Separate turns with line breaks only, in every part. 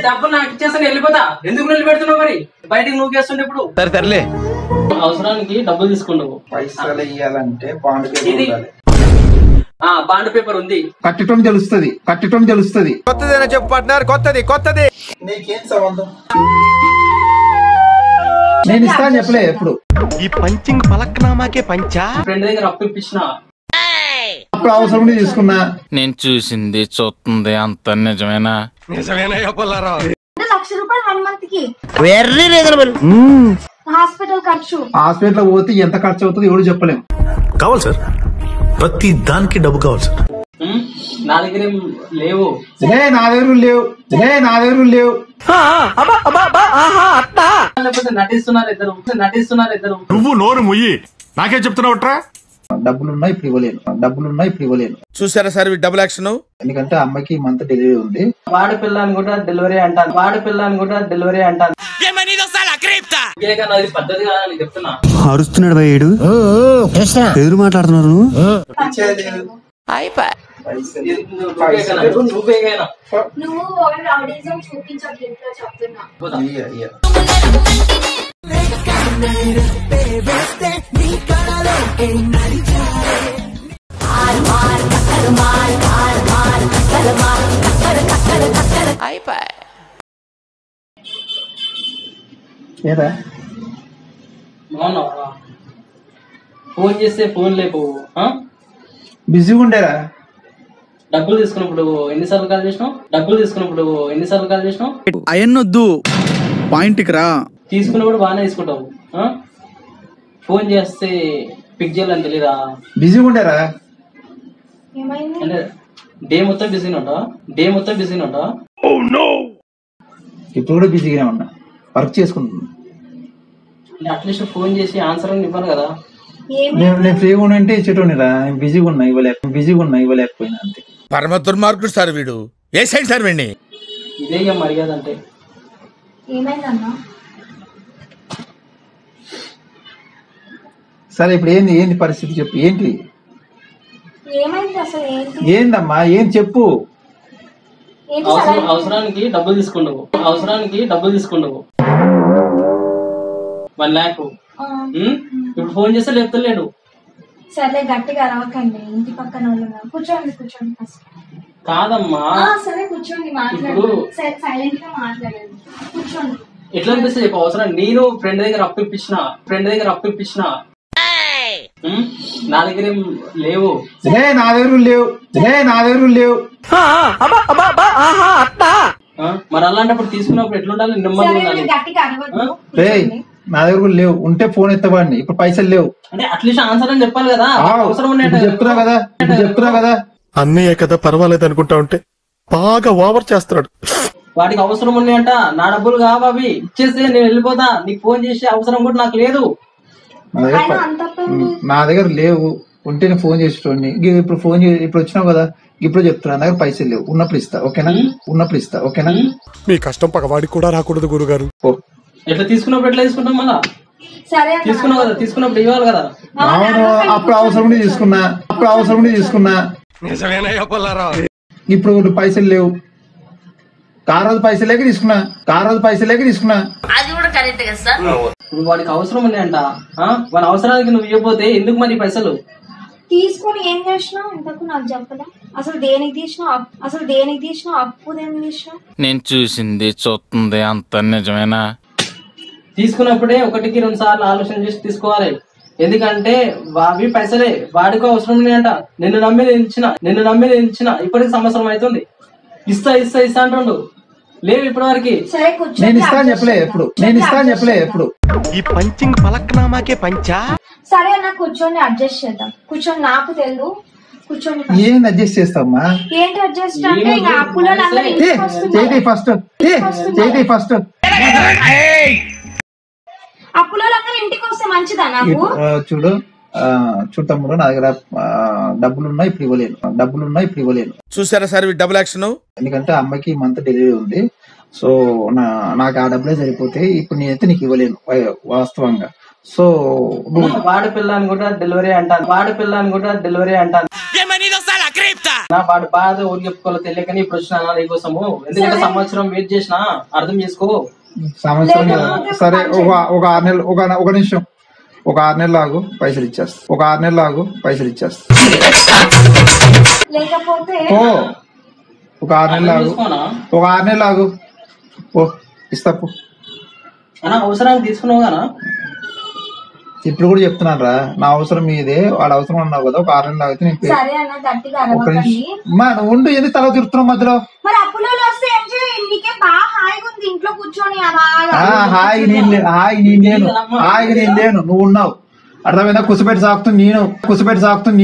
డబ్బులు నాకు ఇచ్చేస్తాను వెళ్ళిపోతా. ఎందుకు నిల్లు పెడుతున్నావు మరి బయటికి నువ్వు చేస్తుంటే ఇప్పుడు?
సర్లే
అవసరానికి డబ్బులు తీసుకున్నావు.
పైసలు ఇయ్యాలంటే బాండ్
బాండ్ పేపర్ ఉంది,
కట్టడం తెలుస్తుంది, కట్టడం తెలుస్తుంది.
కొత్తదేనా చెప్పు పార్ట్నర్, కొత్తది.
నీకేం సంబంధం? నేను ఇస్తా అని చెప్పలే ఎప్పుడు.
ఈ పంచింగ్ పలక్నామాకే పంచా.
ఫ్రెండ్ దగ్గర అప్పు ఇప్పించిన
అప్పుడు అవసరం ఉండి తీసుకున్నా.
నేను చూసింది చూస్తుంది అంత నిజమేనా?
పుల్లారావు.
1,00,000 రూపాయలు 1 మంత్ కి
వెరీ రీజనబుల్.
హాస్పిటల్ ఖర్చు.
హాస్పిటల్ పోతే ఎంత ఖర్చు అవుతుంది ఎవరు చెప్పలేము.
కావాలి సార్, ప్రతి దానికి డబ్బు కావాలి సార్.
నా దగ్గర ఏం లేవు.
నా దగ్గర లేవు, నా దగ్గర లేవు.
లేకపోతే నటిస్తున్నారు ఇద్దరు.
నువ్వు నోరు ముయ్యి, నాకే చెప్తున్నావుట్రా.
డబ్బులున్నా ఇప్పుడు ఇవ్వలేను.
చూసారా సార్ డబుల్ యాక్షన్.
ఎందుకంటే అమ్మకి మంత్ డెలివరీ ఉంది.
వాడి పిల్లని కూడా డెలివరీ అంటాను. అది పద్ధతి కాదా అని చెప్తున్నా.
అరుస్తున్నాడు భయ్యుడు, ఎదురు మాట్లాడుతున్నారు.
నువ్వు రౌడీజం చూపించట్లేదు ఇంట్లో చెప్తున్నా.
ఏదా
బాగున్నావా? ఫోన్ చేస్తే ఫోన్ లేపు.
బిజీగా ఉండేరా?
డబ్బులు తీసుకున్నప్పుడు ఎన్నిసార్లు కాల్ చేసినావు?
అయన్నొద్దు, పాయింట్కి రా.
తీసుకున్నప్పుడు బాగానే తీసుకుంటావు. ఫోన్ చేస్తే పిక్ చేయాలని తెలీదా?
బిజీగా ఉండేరా?
ఏమైంది?
అంటే డే మొత్తం బిజీగా ఉంటావా?
ఇప్పుడు కూడా బిజీగానే ఉన్నా, వర్క్ చేసుకుంటున్నా.
అట్లీస్ట్ ఫోన్ చేసి ఆన్సర్ అని ఇవ్వాలి కదా.
నేను ఫ్రీగా ఉంటే ఇచ్చేటోనిరా. నేను బిజీగా ఉన్నా ఇవ్వలేకపోయినా అంతే.
పరమ దుర్మార్గుడు సార్ వీడు. ఏ సైడ్ సార్ వీడిని?
ఇదే ఇక మర్యాద అంటే.
ఏమైందన్నా?
సరే ఇప్పుడు ఏంది పరిస్థితి చెప్పు. ఏంటి
ఏమైంది అసలు?
ఏందమ్మా ఏం చెప్పు.
అవసరానికి డబ్బులు తీసుకున్నావు. 1 lakh. ఇప్పుడు ఫోన్ చేస్తే లేపుతలేడు.
సరే గట్టిగా అరవకండి, ఇంటి పక్కన కూర్చోండి ఫస్ట్.
కాదమ్మా
సరే కూర్చోండి, మాట్లాడండి. సైలెంట్ గా మాట్లాడండి, కూర్చోండి.
ఎట్లా అనిపిస్తుంది చెప్పు. అవసరం నేను ఫ్రెండ్ దగ్గర అప్పు ఇప్పించిన నా దగ్గర ఏం లేవు.
నా దగ్గర లేవు.
మరి అలాంటప్పుడు తీసుకున్నప్పుడు ఎట్లుండాలి? నెమ్మది ఉండాలి.
గట్టిగా అరవద్దు.
నా దగ్గర కూడా లేవు. ఉంటే ఫోన్ ఎత్తవాడిని. ఇప్పుడు పైసలు లేవు.
అంటే అట్లీస్ట్ ఆన్సర్ అని చెప్పాలి కదా. అవసరం
చెప్తున్నా కదా.
అన్నయ్య కదా పర్వాలేదు అనుకుంటా ఉంటే బాగా ఓవర్ చేస్తున్నాడు.
వాడికి అవసరం ఉన్నాయంట. నా డబ్బులు కావాలి, ఇచ్చేస్తే నేను వెళ్ళిపోతా. నీకు ఫోన్ చేసే అవసరం కూడా నాకు లేదు.
నా దగ్గర లేవు. ఉంటే నేను ఫోన్ చేసేటోడిని. ఇప్పుడు వచ్చినావు కదా, ఇప్పుడు చెప్తున్నా. నా దగ్గర పైసలు లేవు. ఉన్నప్పుడు ఇస్తా. ఓకేనా?
మీ కష్టం పగవాడికి కూడా రాకూడదు గురుగారు.
ఎట్లా తీసుకున్నప్పుడు ఎట్లా తీసుకుంటాం? మళ్ళా తీసుకున్నావు కదా, తీసుకున్నప్పుడు ఇవ్వాలి కదా.
అవును, అప్పుడు అవసరం ఉండి తీసుకున్నా. ఇప్పుడు పైసలు లేవు. కారోజు పైసలు లేక తీసుకున్నా.
అది కూడా కరెక్ట్ కదా సార్.
ఇప్పుడు వాడికి అవసరం ఉన్నాయంట. వాడి అవసరానికి నువ్వు ఇవ్వకపోతే ఎందుకు మరి పైసలు
తీసుకొని ఏం చేసినావు ఇంతకు నాకు చెప్పదా? అసలు దేనికి తీసినావు? అప్పు దేనికి తీసినావు?
నేను చూసింది చూస్తుంది అంత నిజమేనా?
తీసుకున్నప్పుడే 1-2 సార్లు ఆలోచన చేసి తీసుకోవాలి. ఎందుకంటే అవి పైసలే, వాడికి అవసరం ఉన్నాయంట. నిన్ను నమ్మి నేను ఇచ్చిన ఇప్పటికి సంవత్సరం అవుతుంది. ఇస్తా అంటుండు. లేవు ఇప్పటి వరకు.
నేను ఇస్తా అని చెప్పలే ఎప్పుడు.
ఈ పంచింగ్ పలక్నామాకే పంచా.
సరే అన్న, కూర్చొని అడ్జస్ట్ చేద్దాం. కూర్చొని నాకు తెలుసు. కూర్చొని
ఏం అడ్జస్ట్ చేస్తావమ్మా?
ఏంటి అడ్జస్ట్ అంటే ఇంకా అప్పులో
ఫస్ట్
అప్పులో ఇంటికి వస్తే మంచిదా నాకు?
చూడు తమ్ముడు, నా దగ్గర డబ్బులున్నా ఇప్పుడు ఇవ్వలేను.
చూసారా సార్ డబుల్ యాక్షన్.
ఎందుకంటే అమ్మకి మంత్ డెలివరీ ఉంది. సో నాకు ఆ డబ్బులే సరిపోతే ఇప్పుడు నేనైతే నీకు ఇవ్వలేను వాస్తవంగా. సో
వాడి పిల్లని కూడా డెలివరీ అంటాను, వాడి పిల్లని కూడా డెలివరీ అంటాను. వాడి బాధ ఊరికి చెప్పుకోవాలో తెలియకని ఇప్పుడు వచ్చిన నీకోసము. ఎందుకంటే సంవత్సరం వెయిట్ చేసినా అర్థం చేసుకో.
సంవత్సరం సరే, ఒక 6 నెలలు, ఒక నిమిషం, ఒక 6 నెలలు ఆగు, పైసలు ఇచ్చేస్తా. ఒక 6 నెలలు ఆగు, పైసలు ఇచ్చేస్తా.
లేకపోతే
ఓ ఒక 6 నెలలు ఆగు, ఒక 6 నెలలు ఆగు, ఓ ఇస్తా పో.
అన్నా అవసరానికి తీసుకున్నావు కదా.
ఇప్పుడు కూడా చెప్తున్నాను రా, నా అవసరం మీదే, వాడు అవసరం అన్నావు కదా. ఒక 6 నెలలు ఆగితే నేను
సరే అన్న గట్టిగా
ఒక
అరవకండి.
నిమిషం ఉండు, ఎందుకు తల తిరుగుతున్నావు మధ్యలో?
మరి అప్పులో వస్తే ఏం చేయాలి? నీకే బాగా హాయిగా ఉంది ఇంట్లో కూర్చొని
హాయిగా నేను లేను, నువ్వు ఉన్నావు. అర్థమైందా? కుసపెట్టి సాగుతుంది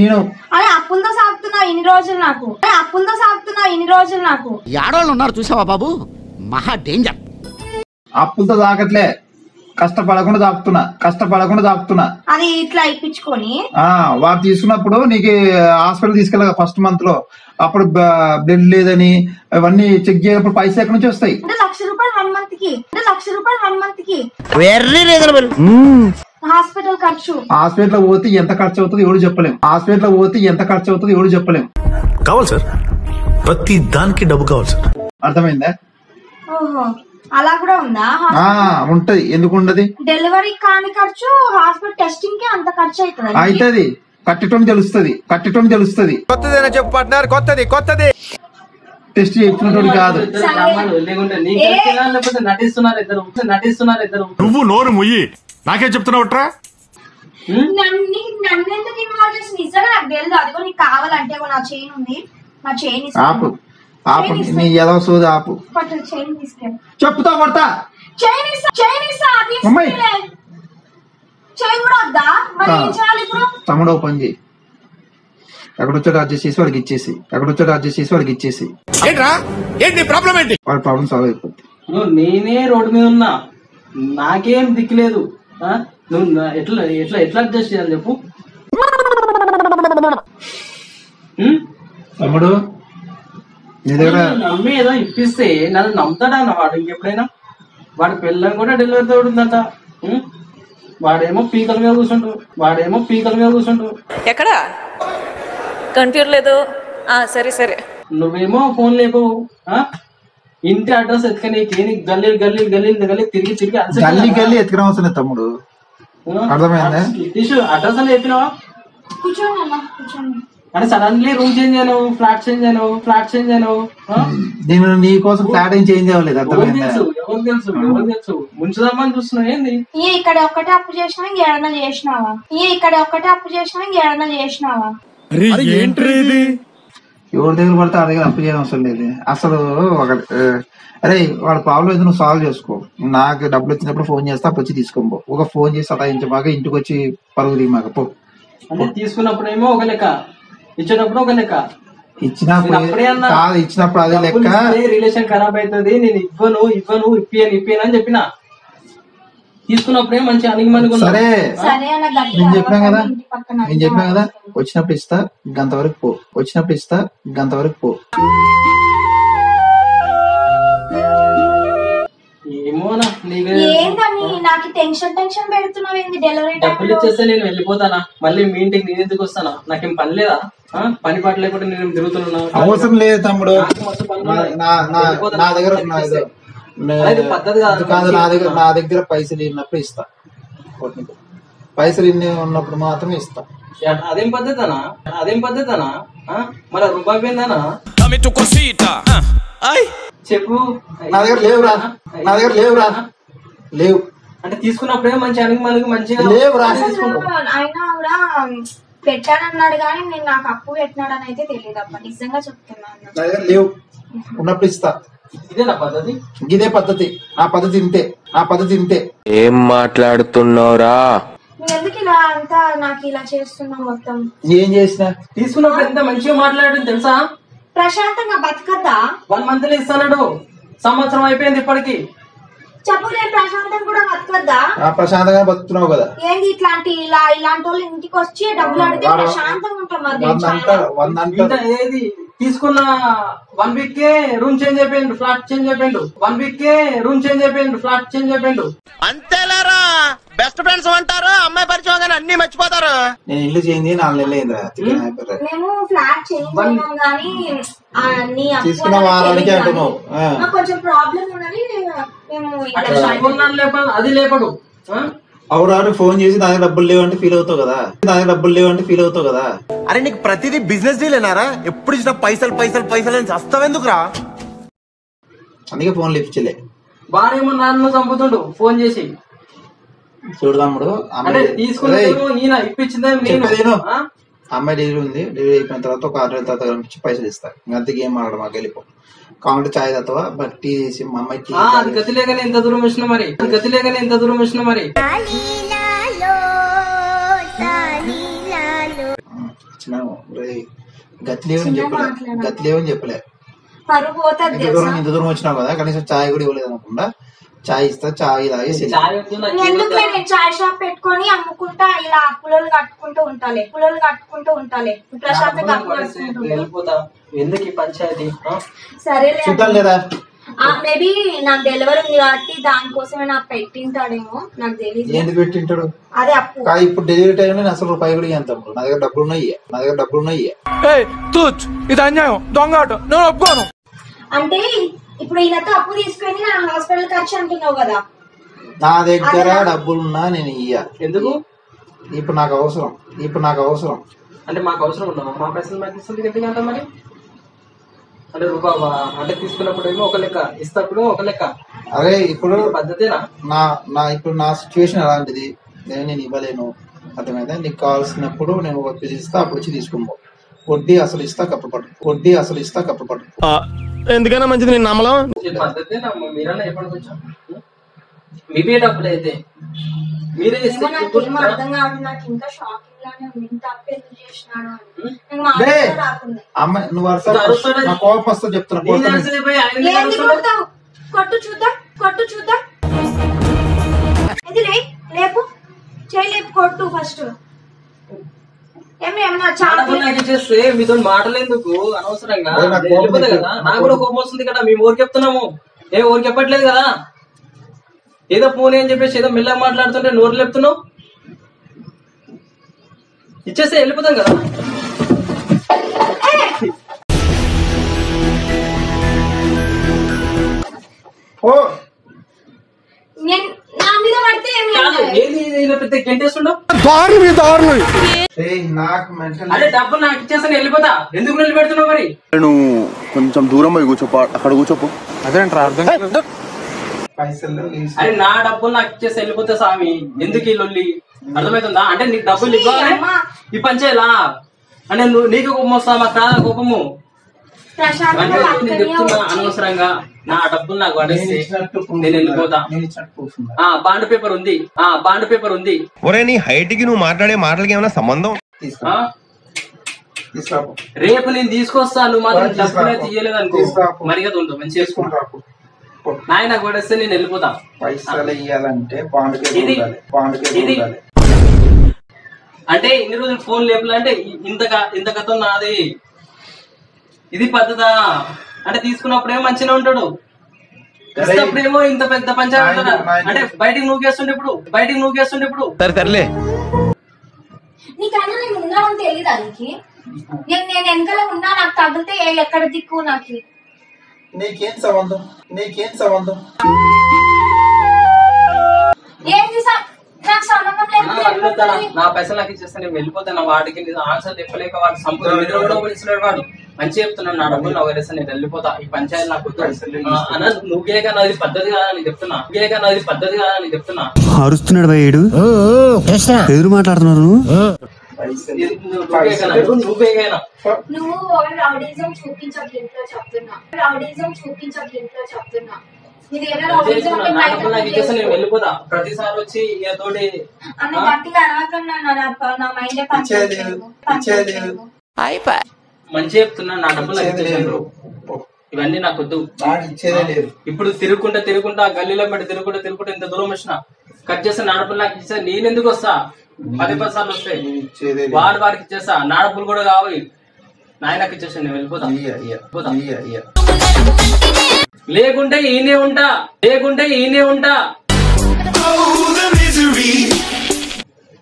నేను.
అదే అప్పులతో సాగుతున్నావు ఇన్ని రోజులు నాకు.
ఏడోళ్ళు ఉన్నారు చూసావా బాబు, మహా డేంజర్.
అప్పులతో సాగట్లే, కష్టపడకుండా దాపుతున్నా.
అది ఇట్లా ఇప్పించుకొని
వాడు తీసుకున్నప్పుడు నీకు హాస్పిటల్ తీసుకెళ్ళగా ఫస్ట్ మంత్ లో, అప్పుడు బ్లడ్ లేదని అవన్నీ చెక్ చేయనప్పుడు పైసలు ఎక్కడి నుంచి వస్తాయి?
అంటే ₹1,00,000 1 మంత్ కి
వెరీ రీజనబుల్.
హాస్పిటల్ ఖర్చు.
హాస్పిటల్ పోతే ఎంత ఖర్చు అవుతుంది ఎవరు చెప్పలేం.
కావాలి సార్, ప్రతి దానికి డబ్బు కావాలి సార్.
అర్థమైందా?
ఓహో అలా కూడా ఉందా?
ఉంటది, ఎందుకు ఉండదు?
డెలివరీ కాని ఖర్చు హాస్పిటల్ టెస్టింగ్ కి అంత ఖర్చు అవుతుంది.
అవుతుంది, కట్టటం తెలుస్తుంది. కొత్తది టెస్ట్ చేయించినట్టు కాదు.
లేకపోతే నటిస్తున్నారు ఇద్దరు.
నువ్వు నోరు ముయ్యి, నాకే చెప్తున్నావుట్రా?
నన్ను ఎందుకు ఇన్వాల్వ్ చేసి? నిజంగా నాకు తెలియదు. అదిగో నీకు కావాలంటే నా చైన్ ఉంది, నా చైన్
ఆపు నీ ఏదో సోది ఆపు.
చైన్ తీసుకెళ్ళి
చెప్పుతా కొడతా.
చైన్ కూడా వద్దా? మరి ఏం చేయాలి ఇప్పుడు?
తమ్ముడు పని చేయి, ఎక్కడొచ్చాడు అడ్జస్ట్ చేసి వాడికి ఇచ్చేసి వాడి ప్రాబ్లం సాల్వ్ అయిపోద్ది.
నేనే రోడ్డు మీద ఉన్నా, నాకేం దిక్కులేదు. నువ్వు ఎట్లా అడ్జస్ట్ చేయాలి చెప్పు.
తమ్ముడు నీ దగ్గర
నమ్మి ఏదో ఇప్పిస్తే నన్ను నమ్ముతాడా వాడు? ఇంకెప్పుడైనా వాడి పిల్లని కూడా డెలివరీ తోడుందట. వాడేమో పీకల మీద కూర్చుంటాడు.
ఎక్కడ కన్ఫ్యూజ్ లేదు. సరే
నువ్వేమో ఫోన్ లేపు, ఇంటి అడ్రస్ ఎత్తుకనీకి గల్లీ తిరిగి
గల్లీ ఎత్తుకునే అవసరం లేదు తమ్ముడు. అర్థమైందా?
అడ్రస్ అని చెప్పినావా?
కూర్చోండి.
అంటే సడన్లీ రూమ్ చేంజ్ అయినావు, ఫ్లాట్ చేంజ్ అయినావు.
నేను నీ కోసం ఫ్లాట్ ఏం చేంజ్ అవ్వలేదు. అర్థమైందా?
ఎవరు తెలుసు ముంచుదామని చూస్తున్నావు ఏంది?
ఇక్కడ ఒక్కటే అప్పు చేసినా ఇంకేడన్నా చేసినావా?
ఎవరి దగ్గర పడితే ఆ దగ్గర అప్పు చేయడం అవసరం లేదు అసలు. అరే వాడు ప్రాబ్లం ఏదో నువ్వు సాల్వ్ చేసుకో. నాకు డబ్బులు వచ్చినప్పుడు ఫోన్ చేస్తా, అప్పుడు వచ్చి తీసుకోబో. ఒక ఫోన్ చేసి సతాయించబాగా, ఇంటికి వచ్చి పరుగు తీయమాక పో.
అంటే తీసుకున్నప్పుడేమో ఒక లెక్క, ఇచ్చేటప్పుడు ఒక లెక్క.
ఇచ్చినప్పుడు అదే లెక్క.
రిలేషన్ ఖరాబ్ అవుతుంది, నేను ఇవ్వను ఇప్పియను అని చెప్పిన. తీసుకున్నప్పుడే మంచి అనిగిమని.
సరే నేను చెప్పినా కదా, వచ్చినప్పుడు ఇస్తా గంత వరకు పో.
ఏందని నాకు టెన్షన్ పెడుతున్నావు ఏంది? డెలివరీ
డబ్బులు ఇచ్చేస్తే నేను వెళ్ళిపోతానా? మళ్ళీ మీ ఇంటికి నేను ఎందుకు వస్తానా? నాకేం పని లేదా? పని పాట లేకుండా నేను తిరుగుతున్నా.
అవసరం లేదు తమ్ముడు, నా దగ్గర నా దగ్గర పైసలు ఉన్నప్పుడు ఇస్తా. పైసలు ఉన్నప్పుడు మాత్రమే ఇస్తా.
అదేం పద్ధతనా? మన రూపాయి పోయిందనా? చెప్పు.
నా దగ్గర లేవు. అంటే
తీసుకున్నప్పుడే మంచి మనకి మంచిగా
లేవు.
అయినా కూడా పెట్టానన్నాడు కానీ నేను నాకు అప్పు పెట్టినాడని అయితే తెలియదు అబ్బా, నిజంగా చెప్తున్నాను.
నా దగ్గర లేవు, ఉన్నప్పుడు ఇస్తా.
ఇదేనా పద్ధతి?
ఇదే పద్ధతి. ఆ పద్ధతి ఇంతే.
ఏం మాట్లాడుతున్నావురా?
నువ్వు ఎందుకు ఇలా అంతా నాకు ఇలా చేస్తున్నావు? మొత్తం
ఏం చేసినా
తీసుకున్నప్పుడు ఎంత మంచిగా మాట్లాడడం తెలుసా?
ప్రశాంతంగా బతకద్దా?
1 month ఇస్తాడు, సంవత్సరం అయిపోయింది ఇప్పటికి.
చెప్పు, నేను ప్రశాంతంగా కూడా బతకద్దా?
ప్రశాంతంగా బతుకుతున్నావు కదా.
ఏంది ఇలాంటి వాళ్ళు ఇంటికి వచ్చి డబ్బులు అడిగితే ప్రశాంతంగా ఉంటాం.
ఏది తీసుకున్న 1 week కే రూమ్ చేంజ్ అయిపోయిండు, ఫ్లాట్ చేంజ్ అయిపోయిండు. 1 week కే రూమ్ చేంజ్ అయిపోయిండు, ఫ్లాట్ చేంజ్ అయిపోయిండు.
అంతేలారా
బెస్ట్ ఫ్రెండ్స్ అంటారు, అమ్మాయి పరిచయం కానీ అన్ని మర్చిపోతారు.
నేను ఇల్లు చేయింది 4 నెలలు అయిందిరా.
మేము ఫ్లాట్ చేంజ్ అయినాం కానీ అన్ని
తీసుకున్న వారానికి అంటున్నావు.
కొంచెం ప్రాబ్లం ఉన్నది. మేము
అది లేపడు.
అవురాడు ఫోన్ చేసి నా దగ్గర డబ్బులు లేవంటే ఫీల్ అవుతావు కదా.
అరే నీకు ప్రతిదీ బిజినెస్ డీలేనారా? ఎప్పుడు ఇచ్చిన పైసలు పైసలు పైసలు అని చస్తావెందుకురా?
అందుకే ఫోన్ లిఫ్ట్ చేయలే.
వాడేమో నన్ను చంపుతుండు ఫోన్ చేసి.
చూడు తమ్ముడు, అమ్మాయి డెలివరీ ఉంది. డెలివరీ అయిపోయిన తర్వాత ఒక 6 నెలల తర్వాత కనిపించి పైసలు ఇస్తా. అంతే గేమ్ ఆడడం మాకు వెళ్ళిపో. కావాలంటే చాయ్ తాతవా బట్ టీ చేసి మా అమ్మాయికి
గతి లేకనే ఎంత దూరం వచ్చినా మరి.
గతి లేవని చెప్పలే. ఇంత దూరం వచ్చినావు కదా, కనీసం చాయ్ కూడా ఇవ్వలేదు అనకుండా చాయ్ ఇస్తా, చాయ్ తాగేసి
ఎందుకు నేను చాయ్ షాప్ పెట్టుకొని అమ్ముకుంటా, ఇలా పుల్లలు కట్టుకుంటూ ఉంటాలే
ఎందుకు ఈ పంచాయతీ?
సరే
చూద్దాం లేదా.
మేబీ నాకు డెలివరీ ఉంది కాబట్టి దానికోసమే నాకు పెట్టింటాడేమో, నాకు తెలియదు.
ఎందుకు పెట్టింటాడు?
అదే అప్పు.
ఇప్పుడు డెలివరీ టైంలో నేను అసలు రూపాయి కూడా ఇయ్యాను తమ్ముడు. నా దగ్గర డబ్బులు ఉన్నాయి.
ఇది అన్యాయం, దొంగ ఆట, నేను ఒప్పుకోను.
అంటే ఇప్పుడు ఈయనతో అప్పు తీసుకొని నా హాస్పిటల్ ఖర్చు అంటున్నావు కదా.
నా దగ్గర డబ్బులున్నా నేను ఇయ్యా.
ఎందుకు?
ఇప్పుడు నాకు అవసరం.
అంటే మాకు అవసరం ఉన్నావా? మా పైసలు మాకు ఇస్తుంది గట్టిగా మరి. అంటే రూపాయవా? అంటే తీసుకున్నప్పుడు ఏమో ఒక లెక్క, ఇస్తప్పుడు ఒక లెక్క.
అరే ఇప్పుడు
పద్ధతేనా?
ఇప్పుడు నా సిచ్యువేషన్ అలాంటిది, నేను ఇవ్వలేను. అర్థమైందా? నీకు కావాల్సినప్పుడు నేను ఒక ఇస్తా, అప్పుడు వచ్చి తీసుకో. వడ్డీ అసలు ఇస్తా, కప్పపట్టు.
ఎందుకైనా మంచిది నేను నమ్మలం.
పద్ధతేనా? మీరన్నా ఎప్పటికి వచ్చా? మీపే డబ్బులు అయితే మీరే ఇస్తే
అర్థం కావడం. నాకు ఇంకా షాకింగ్ లానే ఉంది. ఇంత అప్పు ఎందుకు చేసినాడు అని.
అమ్మాయి నువ్వు నా కోపం వస్తా చెప్తున్నా.
కొట్టు చూద్దాం. ఇది లేపు చేయలేపు, కొట్టు ఫస్ట్.
చేస్తే మీతో మాటలు ఎందుకు అనవసరంగా? వెళ్ళిపోతే కదా, నాకు కూడా కోపం వస్తుంది కదా. మేము ఊరికి చెప్తున్నాము, ఊరికి చెప్పట్లేదు కదా. ఏదో ఫోన్ అని చెప్పేసి ఏదో మెల్లగా మాట్లాడుతుంటే నోరు లేపుతున్నావు. ఇచ్చేస్తే వెళ్ళిపోతాం కదా. పెద్ద గంటేస్తుండవు. అదే డబ్బులు నాకు ఇచ్చేస్తాను, వెళ్ళిపోతా. ఎందుకు నిలబెడుతున్నావు మరి?
నువ్వు కొంచెం దూరం పోయి కూర్చోపో, అక్కడ కూర్చోపో. అదేంట్రా అర్థం?
అరే నా డబ్బులు నాకు ఇచ్చేసి వెళ్ళిపోతా స్వామి. ఎందుకు ఈ లొల్లి? అర్థమవుతుందా? అంటే నీకు డబ్బులు ఇవ్వాలి ఈ పంచేలా అంటే నీకు కోపం వస్తా, మాకు రాదా కోపము? చెప్తున్నా అనవసరంగా. నా డబ్బులు నాకు పడేస్తే నేను వెళ్ళిపోతా. బాండ్ పేపర్ ఉంది.
ఒరే నీ హైట్ కి నువ్వు మాట్లాడే మాటలకి ఏమైనా సంబంధం?
రేపు నేను తీసుకొస్తాను. మాత్రం డబ్బులు తీయలేదు అనుకో, మరిగా ఉండవు మంచి చేసుకుంటా. నాయన కొడేస్తే నేను వెళ్ళిపోతా.
పైసలు ఇయ్యాలంటే
అంటే ఇన్ని రోజులు ఫోన్ లేపాలంటే ఇంత కథ నాది. ఇది పద్ధత. అంటే తీసుకున్నప్పుడేమో మంచిగా ఉంటాడు, ఇచ్చినప్పుడేమో ఇంత పెద్ద పంచాయతీ. అంటే బయటికి నూకేస్తుండే ఇప్పుడు.
సర్లే.
నీకన్నా నేను ఉన్నానని తెలియదా? నేను వెనకాల ఉన్నా, నాకు తగిలితే ఎక్కడ దిక్కు నాకు.
నీకేం సంబంధం?
నా పైసలు నాకు ఇచ్చేస్తా, నేను వెళ్ళిపోతాను. వాడికి ఆన్సర్ చెప్పలేక వాడు సంపూర్ణ కూడా పిలిచినాడు. వాడు మంచి చెప్తున్నాడు, నా డబ్బులు నాకు వదిలేస్తా, నేను వెళ్ళిపోతా. ఈ పంచాయతీ నాకు అన్న నువ్వే కానీ అది పద్ధతి కదా అని చెప్తున్నా.
అరుస్తున్నాడు భయ్యుడు, ఎదురు మాట్లాడుతున్నారు.
నువ్వు రౌడీజం చూపించట్లేదు చెప్తున్నా.
వెళ్ళిపోతా. ప్రతిసారి వచ్చి
అన్న గట్టిగా అరవకన్నా, నా మైండ్
మంచి చెప్తున్నా. నా డబ్బులు ఇవన్నీ నాకు వద్దు. ఇప్పుడు తిరుగుకుంటా గల్లీలో పెట్టి తిరుగుకుంటా ఇంత దూరం వచ్చిన కట్ చేస్తే నా డబ్బులు నాకు ఇచ్చా. నేనెందుకు వస్తా? 10 సార్లు వస్తాయి. వాడికి ఇచ్చేస్తా. నా డబ్బులు కూడా కావాలి. నాయనకి ఇచ్చేసా, నేను వెళ్ళిపోతా. లేకుంటే ఈయనే ఉంటా.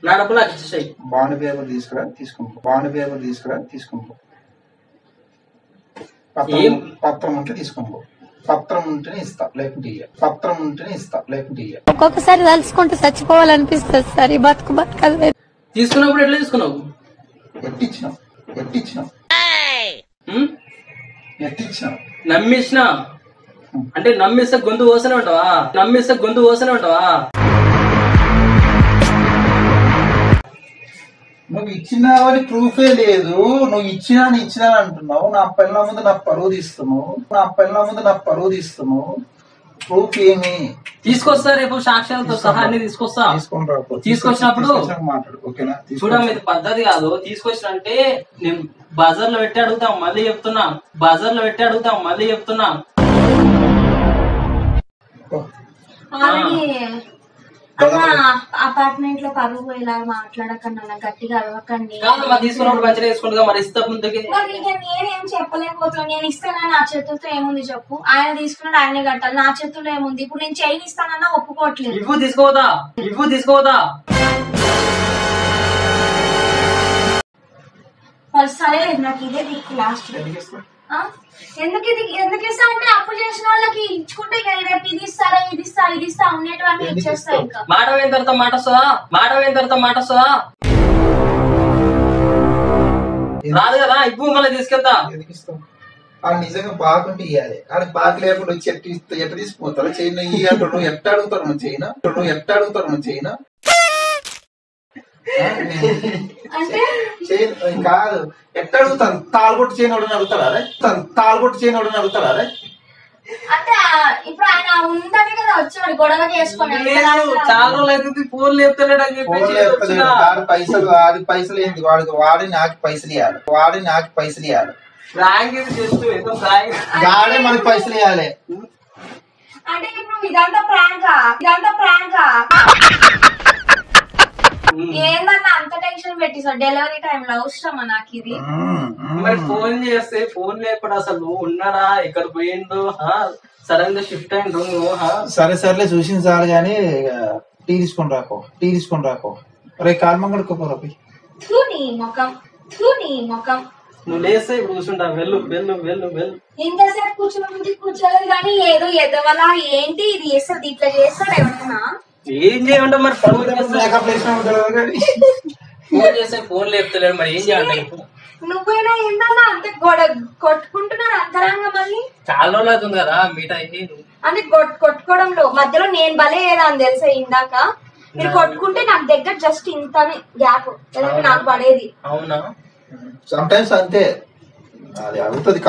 నా డబ్బులు నాకు ఇచ్చేసాయి.
బాండ్ పేపర్ తీసుకుంటా. పత్రం ఉంటే తీసుకోండి. పత్రం ఉంటేనే ఇస్తా లేకుంటే ఇయ్య.
ఒక్కొక్కసారి తలుచుకుంటూ చచ్చిపోవాలనిపిస్తుంది సార్. ఈ బతుకదు.
తీసుకున్నప్పుడు ఎట్లా తీసుకున్నావు?
ఎట్టిచ్చినావు
నమ్మించిన అంటే నమ్మిస్తే గొంతు కోసనే ఉంటావా?
నువ్వు ఇచ్చినావని ప్రూఫే లేదు. నువ్వు ఇచ్చినా అంటున్నావు. నా పిల్లల ముందు నాకు పరువు తీస్తున్నావు. ప్రూఫ్ ఏమి?
తీసుకొస్తా, రేపు సాక్ష్యాలతో సహా అన్ని తీసుకొస్తా. తీసుకొచ్చినప్పుడు
మాట్లాడు, ఓకేనా?
చూడడం ఇది పద్ధతి కాదు. తీసుకొచ్చినంటే నేను బజార్ లో పెట్టి అడుగుతాం, మళ్ళీ చెప్తున్నా.
అపార్ట్మెంట్ లో పరువు పోయేలాగా మాట్లాడకండి, గట్టిగా అరవకండి.
తీసుకున్నప్పుడు మంచిగా తీసుకుంటా. మరి ఇస్తా ముందుకి
నేనేం చెప్పలేకపోతున్నాను. నేను ఇస్తానని నా చేతులతో ఏముంది చెప్పు? ఆయన తీసుకున్నాడు, ఆయనే కట్టాలి. నా చేతుల్లో ఏముంది? ఇప్పుడు నేను చైన్ ఇస్తానన్నా ఒప్పుకోవట్లేదు.
ఇవ్వు తీసుకోవదా
సరే నాకు ఇదే దిక్కు లాస్ట్. ఎందుకు ఇస్తా అంటే అప్పు చేసిన వాళ్ళకి ఇచ్చుకుంటే రేపు ఇది ఇస్తా ఉండేటివన్నీ ఇచ్చేస్తా. ఇంకా
మాట అయిన తర్వాత మాట వస్తుందా? రాదు కదా. ఇవ్వు, మళ్ళీ తీసుకెళ్తా.
వాళ్ళు నిజంగా బాగుంటే ఇవ్వాలి. వాళ్ళకి బాగా లేకుండా వచ్చి ఎట్ట తీసుకుపోతారు? చైన్ ఇయ్యాడు. నువ్వు ఎట్ట అడుగుతారు? నువ్వు చైనా కాదు, ఎట్ట అడుగుతాను? తాళగొట్టు చేయని అడుగుతారా?
అంటే ఇప్పుడు ఆయన ఉందని కదా వచ్చాడు గొడవ చేసుకున్నాడు.
చాలా రోజులు అయితే ఫోన్ లేపుతలేడు అని చెప్పేసి
వాడి పైసలు ఏంటి? వాడి నాకు పైసలు ఇవ్వాలి. వాడే మనకి పైసలు ఇవ్వాలి.
అంటే ఇప్పుడు ఇదంతా ప్రాంకా ఏందన్నా అంత టెన్షన్ పెట్టి సార్? డెలివరీ టైం లో అవసరమా నాకు ఇది?
మరి ఫోన్ చేస్తే ఫోన్ లేకుండా అసలు ఉన్నాడా, ఎక్కడ పోయిండు, సడన్ గా షిఫ్ట్ అయిండు.
సరేలే చూసింది సార్ గానీ టీ తీసుకొని రాకో. రే కాల్మంగడుకోపోరా.
నీ ముఖం
నువ్వు లేస్తే ఇప్పుడు కూర్చుంటా. వెళ్ళు.
ఇంతసేపు కూర్చోలేదు కానీ ఏదో ఎదవలా ఏంటి ఇది చేస్తాడు, ఇట్లా చేస్తాడు ఎవరన్నా?
ఏం చేయమంటే మరి ఫోన్ చేస్తే ఫోన్ లేపుతలేడు. మరి ఏం చేయాలి ఇప్పుడు?
నువ్వైనా ఏందన్నా అంతే కొట్టుకుంటున్నారు అంతరంగా? మళ్ళీ
చాలా రోజులు అవుతుంది కదా మీట్ అయ్యి.
అంటే కొట్టుకోవడంలో మధ్యలో నేను భలే ఏదా అని తెలుసా? ఇందాక మీరు కొట్టుకుంటే నాకు దగ్గర జస్ట్ ఇంతనే గ్యాప్ నాకు పడేది.
అవునా?
సమ్ టైమ్స్ అంతే. అది అడుగుతుంది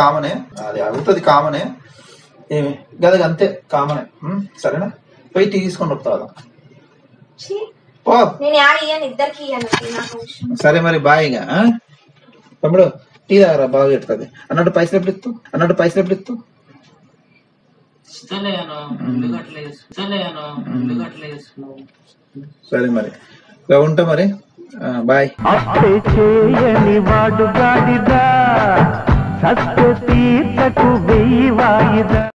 కామనే. ఏమి గది అంతే కామనే. సరేనా? పోయి టీ తీసుకొని వస్తా. సరే మరి బాయ్గా. తమ్ముడు టీ తాగరా, బాగా పెడుతుంది. అన్నట్టు పైసలు ఎప్పుడు ఇస్తావు? సరే మరి ఉంటా మరి. బాయ్.